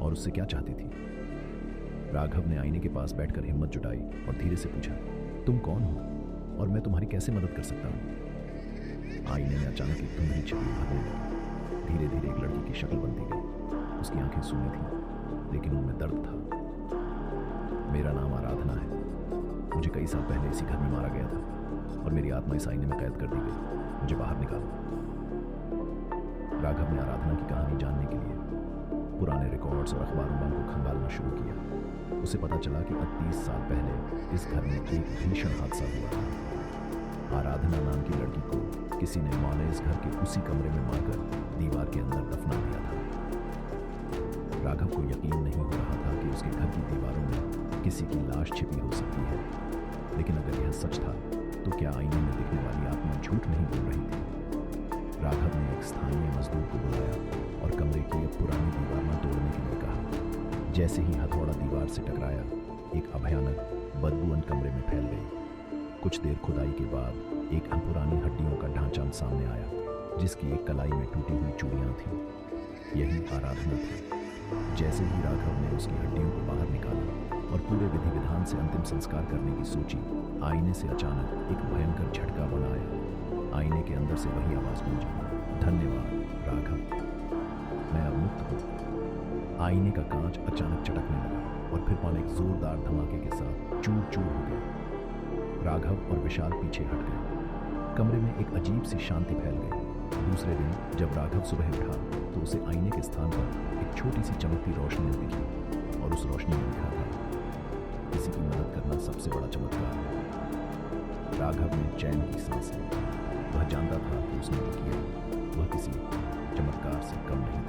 और उससे क्या चाहती थी। राघव ने आईने के पास बैठकर हिम्मत जुटाई और धीरे से पूछा, तुम कौन हो और मैं तुम्हारी कैसे मदद कर सकता हूँ। आईने में अचानक एक धुंधली छवि उभरने लगी। धीरे धीरे एक लड़की की शक्ल बनती गई। उसकी आंखें सूनी थीं, लेकिन उनमें दर्द था। मेरा नाम आराधना है। मुझे कई साल पहले इसी घर में मारा गया था और मेरी आत्मा इस आईने में कैद कर दी गई। मुझे बाहर निकालो। राघव ने आराधना की कहानी जानने के लिए पुराने रिकॉर्ड्स और अखबारों को खंगालना शुरू किया। उसे पता चला कि अब 30 साल पहले इस घर में एक भीषण हादसा हुआ था। आराधना नाम की लड़की को किसी ने मौने इस घर के उसी कमरे में मारकर दीवार के अंदर दफना दिया था। राघव को यकीन नहीं हो रहा था कि उसके घर की दीवारों में किसी की लाश छिपी हो सकती है। लेकिन अगर यह सच था तो क्या आईने में दिखने वाली आत्मा झूठ नहीं बोल रही थी। राघव ने एक स्थानीय मजदूर को बुलाया और कमरे की एक पुरानी दीवार न तोड़ने के लिए कहा। जैसे ही हथौड़ा दीवार से टकराया, एक अभयानक बदबू कमरे में फैल गई। कुछ देर खुदाई के बाद एक पुरानी हड्डियों का ढांचा सामने आया, जिसकी एक कलाई में टूटी हुई चूड़ियां थीं। यही आराधना थी। जैसे ही राघव ने उसकी हड्डियों को बाहर निकाला और पूरे विधि विधान से अंतिम संस्कार करने की सोची, आईने से अचानक एक भयंकर झटका बना आया। आईने के अंदर से वही आवाज गूंजी, धन्यवाद राघव, मैं अब मुक्त हूँ। आईने का कांच अचानक चटकने लगा और फिर पान एक जोरदार धमाके के साथ चूर चूर हो गया। राघव और विशाल पीछे हट गए। कमरे में एक अजीब सी शांति फैल गई। दूसरे दिन जब राघव सुबह उठा तो उसे आईने के स्थान पर एक छोटी सी चमकती रोशनी दिखी और उस रोशनी में लिखा था, किसी की मदद करना सबसे बड़ा चमत्कार है। राघव ने चैन की सांस ली। वह जानता था कि उसने जो किया वह किसी चमत्कार से कम नहीं था।